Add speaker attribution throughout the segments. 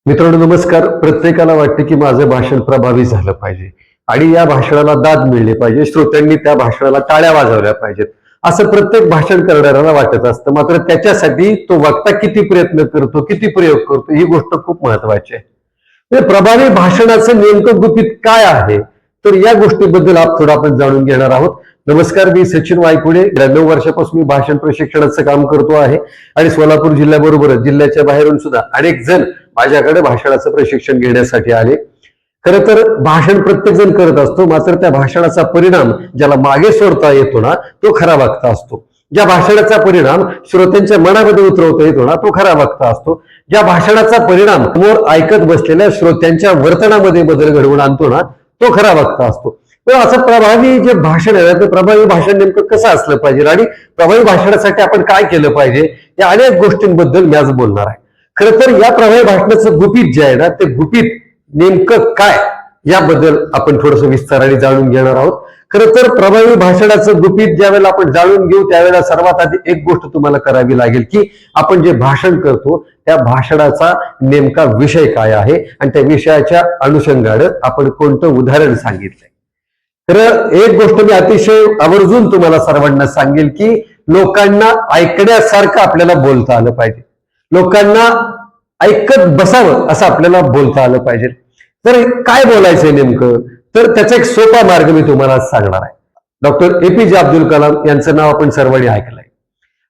Speaker 1: मित्रांनो नमस्कार. प्रत्येकाला वाटते की माझं भाषण प्रभावी झालं पाहिजे आणि या भाषणाला दाद मिळली पाहिजे, श्रोत्यांनी त्या भाषणाला टाळ्या वाजवल्या पाहिजेत, असं प्रत्येक भाषण करणाऱ्याला वाटत असतं. मात्र त्याच्यासाठी तो वक्ता किती प्रयत्न करतो, किती प्रयोग करतो, ही गोष्ट खूप महत्वाची आहे. प्रभावी भाषणाचं नेमकं गुपित काय आहे, तर या गोष्टीबद्दल थोडं आपण जाणून घेणार आहोत. नमस्कार, मी सचिन वायपुडे. 9 वर्षापासून मी भाषण प्रशिक्षणाचं काम करतो आहे आणि सोलापूर जिल्ह्याबरोबरच जिल्ह्याच्या बाहेरून सुद्धा अनेक जण माझ्याकडे भाषणाचं प्रशिक्षण घेण्यासाठी आले. खरं तर भाषण प्रत्येक जण करत असतो, मात्र त्या भाषणाचा परिणाम ज्याला मागे सोडता येतो ना, तो खरा वक्ता असतो. ज्या भाषणाचा परिणाम श्रोत्यांच्या मनामध्ये उतरवता येतो ना, तो खरा वक्ता असतो. ज्या भाषणाचा परिणाम समोर ऐकत बसलेल्या श्रोत्यांच्या वर्तनामध्ये बदल घडवून आणतो ना, तो खरा वक्ता असतो. तर असं प्रभावी जे भाषण आहे, तर प्रभावी भाषण नेमकं कसं असलं पाहिजे आणि प्रभावी भाषणासाठी आपण काय केलं पाहिजे, या अनेक गोष्टींबद्दल मी आज बोलणार आहे. खरं तर या प्रभावी भाषणाचं गुपित जे आहे ना, ते गुपित नेमकं काय याबद्दल आपण थोडंसं विस्ताराने जाणून घेणार आहोत. खरं तर प्रभावी भाषणाचं गुपित ज्यावेळेला आपण जाणून घेऊ, त्यावेळेला सर्वात आधी एक गोष्ट तुम्हाला करावी लागेल की आपण जे भाषण करतो त्या भाषणाचा नेमका विषय काय आहे आणि त्या विषयाच्या अनुषंगाने आपण कोणतं उदाहरण सांगितलंय. तर एक गोष्ट मी अतिशय आवर्जून तुम्हाला सर्वांना सांगेल की लोकांना ऐकण्यासारखं आपल्याला बोलता आलं पाहिजे, लोकांना ऐकत बसावं असं आपल्याला बोलता आलं पाहिजे. तर काय बोलायचंय नेमकं, तर त्याचा एक सोपा मार्ग मी तुम्हाला सांगणार आहे. डॉक्टर APJ अब्दुल कलाम यांचं नाव आपण सर्वांनी ऐकलंय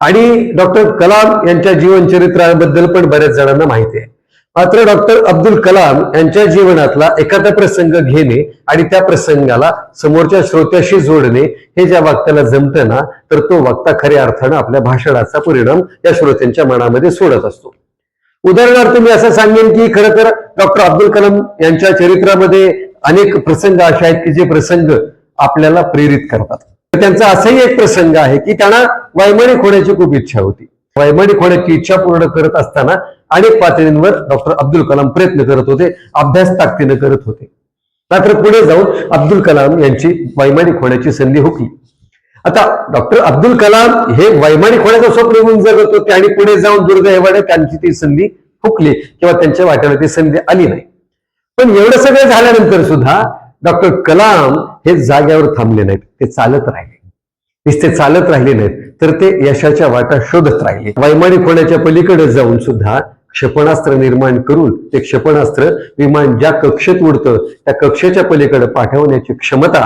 Speaker 1: आणि डॉक्टर कलाम यांच्या जीवनचरित्राबद्दल पण बऱ्याच जणांना माहिती आहे. मात्र डॉक्टर अब्दुल कलाम यांच्या जीवनातला एखादा प्रसंग घेणे आणि त्या प्रसंगाला समोरच्या श्रोत्याशी जोडणे हे ज्या वक्त्याला जमतं ना, तर तो वक्ता खऱ्या अर्थानं आपल्या भाषणाचा परिणाम या श्रोत्यांच्या मनामध्ये सोडत असतो. उदाहरणार्थ मी असं सांगेन की खरं तर डॉक्टर अब्दुल कलाम यांच्या चरित्रामध्ये अनेक प्रसंग असे आहेत की जे प्रसंग आपल्याला प्रेरित करतात. त्यांचा असाही एक प्रसंग आहे की त्यांना वैमानिक होण्याची खूप इच्छा होती. वैमानिक होण्याची इच्छा पूर्ण करत असताना अनेक पातळींवर डॉक्टर अब्दुल कलाम प्रयत्न करत होते, अभ्यास ताकदीने करत होते. मात्र पुढे जाऊन अब्दुल कलाम यांची वैमानिक होण्याची संधी हुकली. आता डॉक्टर अब्दुल कलाम हे वैमानिक होण्याचं स्वप्न घेऊन जगत होते आणि पुढे जाऊन दुर्दैवाने त्यांची ती संधी हुकली किंवा त्यांच्या वाट्याला ती संधी आली नाही. पण एवढं सगळं झाल्यानंतर सुद्धा डॉक्टर कलाम हे जाग्यावर थांबले नाहीत, ते चालत राहिले. नुसते चालत राहिले नाहीत, तर ते यशाच्या वाटा शोधत राहिले. वैमानिक होण्याच्या पलीकडे जाऊन सुद्धा क्षेपणास्त्र निर्माण करून ते क्षेपणास्त्र विमान ज्या कक्षेत उडतं त्या कक्षेच्या पलीकडे पाठवण्याची क्षमता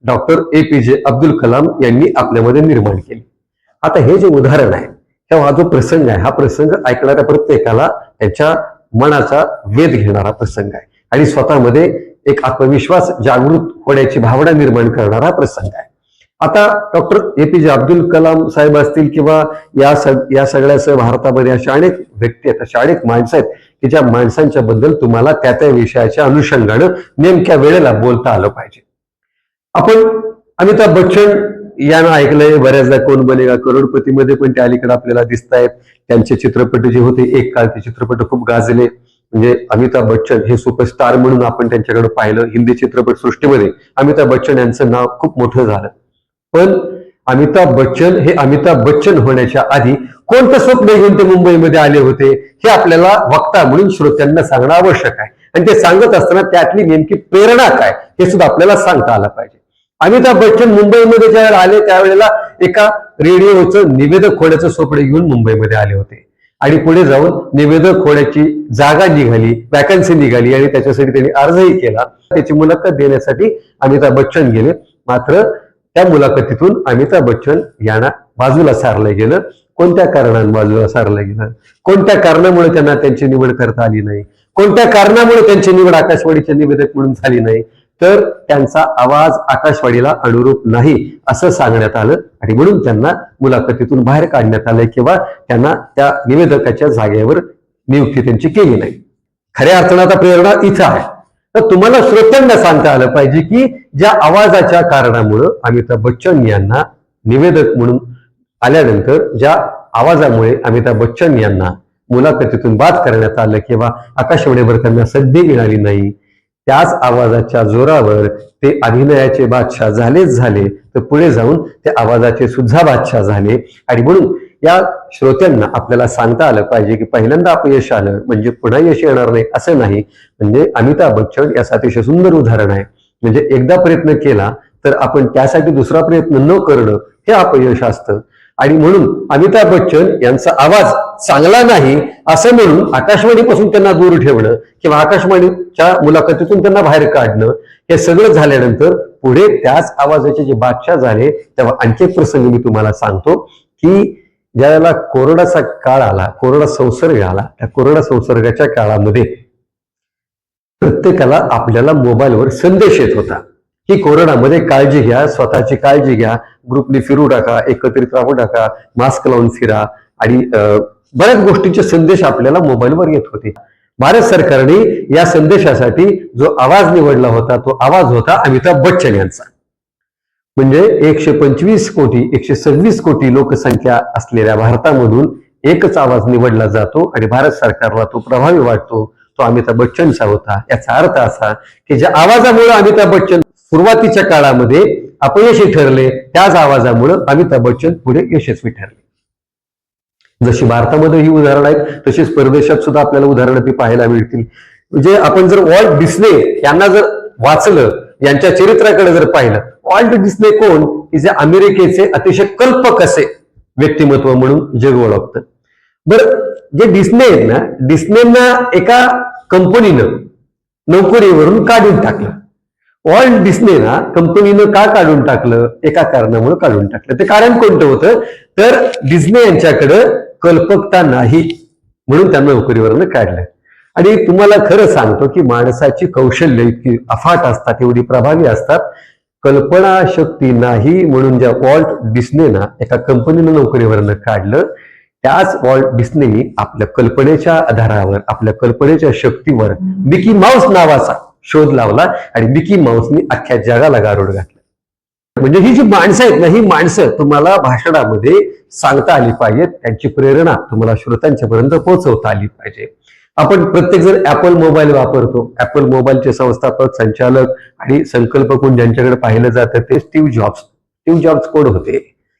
Speaker 1: डॉक्टर APJ अब्दुल कलाम यांनी आपल्यामध्ये निर्माण केली. आता हे जे उदाहरण आहे, हा जो प्रसंग आहे, हा प्रसंग ऐकणाऱ्या प्रत्येकाला त्याच्या मनाचा वेध घेणारा प्रसंग आहे आणि स्वतःमध्ये एक आत्मविश्वास जागृत होण्याची भावना निर्माण करणारा प्रसंग आहे. आता डॉक्टर APJ अब्दुल कलाम साहेब असतील किंवा या सगळ्यासह भारतामध्ये अशा अनेक व्यक्ती आहेत, अशा अनेक माणसं आहेत की ज्या माणसांच्या बद्दल तुम्हाला त्या त्या विषयाच्या अनुषंगानं नेमक्या वेळेला बोलता आलं पाहिजे. आपण अमिताभ बच्चन यांना ऐकलंय बऱ्याचदा, कोण बनेगा करोडपती मध्ये पण ते अलीकडे आपल्याला दिसत आहेत. त्यांचे चित्रपट जे होते, एक काळ ते चित्रपट खूप गाजले. म्हणजे अमिताभ बच्चन हे सुपरस्टार म्हणून आपण त्यांच्याकडे पाहिलं. हिंदी चित्रपट सृष्टीमध्ये अमिताभ बच्चन यांचं नाव खूप मोठं झालं. पण अमिताभ बच्चन हे अमिताभ बच्चन होण्याच्या आधी कोणतं स्वप्न घेऊन ते मुंबईमध्ये आले होते, हे आपल्याला वक्ता म्हणून श्रोत्यांना सांगणं आवश्यक आहे. आणि ते सांगत असताना त्यातली नेमकी प्रेरणा काय हे सुद्धा आपल्याला सांगता आलं पाहिजे. अमिताभ बच्चन मुंबईमध्ये ज्यावेळेला आले त्यावेळेला एका रेडिओचं निवेदक होण्याचं स्वप्न घेऊन मुंबईमध्ये आले होते आणि पुढे जाऊन निवेदक होण्याची जागा निघाली, वॅकन्सी निघाली आणि त्याच्यासाठी त्यांनी अर्जही केला. त्याची मुलाखत देण्यासाठी अमिताभ बच्चन गेले. मात्र त्या मुलाखतीतून अमिताभ बच्चन यांना बाजूला सारलं गेलं. कोणत्या कारणाने बाजूला सारलं गेलं, कोणत्या कारणामुळे त्यांना त्यांची निवड करता आली नाही, कोणत्या कारणामुळे त्यांची निवड आकाशवाणीचे निवेदक म्हणून झाली नाही, तर त्यांचा आवाज आकाशवाणीला अनुरूप नाही असं सांगण्यात आलं आणि म्हणून त्यांना मुलाखतीतून बाहेर काढण्यात आलं किंवा त्यांना त्या निवेदकाच्या जागेवर नियुक्ती त्यांची केली नाही. खऱ्या अर्थानं आता प्रेरणा इथं आहे. तर तुम्हाला श्रोत्यांना सांगता आलं पाहिजे की ज्या आवाजाच्या कारणामुळं अमिताभ बच्चन यांना निवेदक म्हणून आल्यानंतर, ज्या आवाजामुळे अमिताभ बच्चन यांना मुलाखतीतून बाद करण्यात आलं किंवा आकाशवाणीवर त्यांना संधी मिळाली नाही, त्याच आवाजाच्या जोरावर ते अभिनयाचे बादशाह झालेच झाले, तर पुढे जाऊन ते आवाजाचे सुद्धा बादशाह झाले. आणि म्हणून या श्रोत्यांना आपल्याला सांगता आलं पाहिजे की पहिल्यांदा अपयश आलं म्हणजे पुन्हा यश येणार नाही असं नाही. म्हणजे अमिताभ बच्चन याचं अतिशय सुंदर उदाहरण आहे. म्हणजे एकदा प्रयत्न केला तर आपण त्यासाठी दुसरा प्रयत्न न करणं हे अपयश असतं. आणि म्हणून अमिताभ बच्चन यांचा आवाज चांगला नाही असं म्हणून आकाशवाणीपासून त्यांना दूर ठेवणं किंवा आकाशवाणीच्या मुलाखतीतून त्यांना बाहेर काढणं हे सगळं झाल्यानंतर पुढे त्याच आवाजाचे जे बादशाह झाले तेव्हा आणखी एक प्रसंग मी तुम्हाला सांगतो की ज्यावेळेला कोरोनाचा काळ आला, कोरोना संसर्ग आला, त्या कोरोना संसर्गाच्या काळामध्ये प्रत्येकाला आपल्याला मोबाईलवर संदेश येत होता की कोरोनामध्ये काळजी घ्या, स्वतःची काळजी घ्या, ग्रुपनी फिरू टाका, एकत्रित राहू टाका, मास्क लावून फिरा आणि बऱ्याच गोष्टींचे संदेश आपल्याला मोबाईलवर येत होते. भारत सरकारने या संदेशासाठी जो आवाज निवडला होता तो आवाज होता अमिताभ बच्चन यांचा. म्हणजे 125 कोटी 126 कोटी लोकसंख्या असलेल्या भारतामधून एकच आवाज निवडला जातो आणि भारत सरकारला तो प्रभावी वाटतो, तो अमिताभ बच्चनचा होता. याचा अर्थ असा की ज्या आवाजामुळे अमिताभ बच्चन सुरुवातीच्या काळामध्ये अपयशी ठरले त्याच आवाजामुळे अमिताभ बच्चन पुढे यशस्वी ठरले. जशी भारतामध्ये ही उदाहरणं आहेत तशीच परदेशात सुद्धा आपल्याला उदाहरणं ती पाहायला मिळतील. म्हणजे आपण जर वॉल्ट डिस्ने यांना जर वाचलं, यांच्या चरित्राकडे जर पाहिलं, वॉल्ट डिस्ने कोण की जे अमेरिकेचे अतिशय कल्पक असे व्यक्तिमत्व म्हणून जग ओळखतं. बरं, जे डिस्ने आहेत ना, डिस्नेना एका कंपनीनं नोकरीवरून काढून टाकलं. वॉल्ट डिस्नेना कंपनीनं का काढून टाकलं? एका कारणामुळे काढून टाकलं. ते कारण कोणतं होतं तर डिस्ने यांच्याकडं कल्पकता नाही म्हणून त्यांना नोकरीवरनं काढलं. आणि तुम्हाला खरं सांगतो की माणसाची कौशल्य इतकी अफाट असतात, एवढी प्रभावी असतात, कल्पना शक्ती नाही म्हणून ज्या वॉल्ट डिस्नेना एका कंपनीनं नोकरीवरनं काढलं त्याच वॉल्ट डिस्नेनी आपल्या कल्पनेच्या आधारावर, आपल्या कल्पनेच्या शक्तीवर मिकी माऊस नावाचा शोध लावला आणि मिकी माऊसनी अख्ख्या जगाला गारुड घातलं. म्हणजे ही जी माणसं आहेत ना, ही माणसं तुम्हाला भाषणामध्ये सांगता आली पाहिजेत, त्यांची प्रेरणा तुम्हाला श्रोत्यांच्या पर्यंत पोहोचवता आली पाहिजे. आपण प्रत्येक जण ऍपल मोबाईल वापरतो. ऍपल मोबाईलचे संस्थापक, संचालक आणि संकल्पक म्हणून ज्यांच्याकडे पाहिलं जातं ते स्टीव्ह जॉब्स कोण होते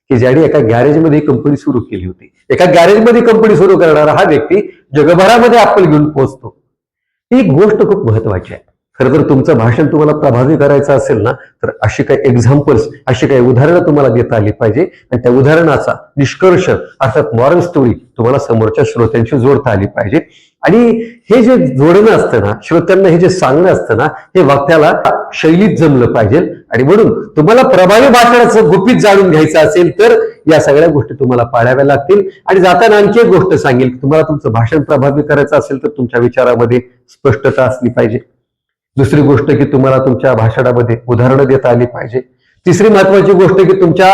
Speaker 1: की ज्याने एका गॅरेजमध्ये कंपनी सुरू केली होती. एका गॅरेजमध्ये कंपनी सुरू करणारा हा व्यक्ती जगभरामध्ये ऍपल घेऊन पोहोचतो. ही गोष्ट खूप महत्वाची आहे. खरं तर तुमचं भाषण तुम्हाला प्रभावी करायचं असेल ना तर अशी काही एक्झाम्पल्स, अशी काही उदाहरणं तुम्हाला देता आली पाहिजे आणि त्या उदाहरणाचा निष्कर्ष अर्थात मॉरल स्टोरी तुम्हाला समोरच्या श्रोत्यांशी जोडता आली पाहिजे. आणि हे जे जोडणं असतं ना, श्रोत्यांना हे जे सांगणं असतं ना, हे वक्त्याला शैलीत जमलं पाहिजे. आणि म्हणून तुम्हाला प्रभावी भाषणाचं गुपित जाणून घ्यायचं असेल तर या सगळ्या गोष्टी तुम्हाला पाळाव्या लागतील. आणि जाताना आणखी एक गोष्ट सांगेल, तुम्हाला तुमचं भाषण प्रभावी करायचं असेल तर तुमच्या विचारामध्ये स्पष्टता असली पाहिजे. दुसरी गोष्ट की तुम्हाला तुमच्या भाषणामध्ये उदाहरणं देता आली पाहिजे. तिसरी महत्वाची गोष्ट की तुमच्या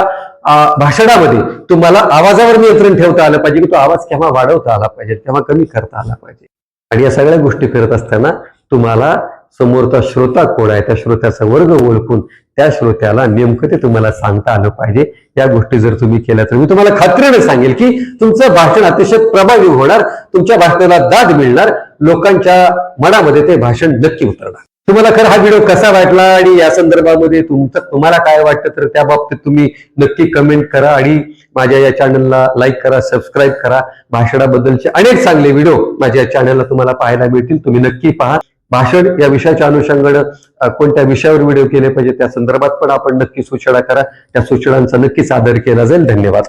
Speaker 1: भाषणामध्ये तुम्हाला आवाजावर नियंत्रण ठेवता आलं पाहिजे की तो आवाज केव्हा वाढवता आला पाहिजे, केव्हा कमी करता आला पाहिजे. आणि या सगळ्या गोष्टी करत असताना तुम्हाला समोरचा श्रोता कोण आहे त्या श्रोत्याचा वर्ग ओळखून त्या श्रोत्याला नेमकं ते तुम्हाला सांगता आलं पाहिजे. या गोष्टी जर तुम्ही केल्या तर मी तुम्हाला खात्रीने सांगेल की तुमचं भाषण अतिशय प्रभावी होणार, तुमच्या भाषणाला दाद मिळणार, लोकांच्या मनामध्ये ते भाषण नक्की उतरणार. तुम्हाला खरं हा व्हिडिओ कसा वाटला आणि या संदर्भामध्ये तुम्हाला काय वाटतं तर त्या बाबतीत तुम्ही नक्की कमेंट करा आणि माझ्या या चॅनलला लाईक करा, सबस्क्राईब करा. भाषणाबद्दलचे अनेक चांगले व्हिडिओ माझ्या या चॅनलला तुम्हाला पाहायला मिळतील, तुम्ही नक्की पहा. भाषण या विषयाच्या अनुषंगानं कोणत्या विषयावर व्हिडिओ केले पाहिजे त्या संदर्भात पण आपण नक्की सूचना करा. त्या सूचनांचा नक्कीच आदर केला जाईल. धन्यवाद.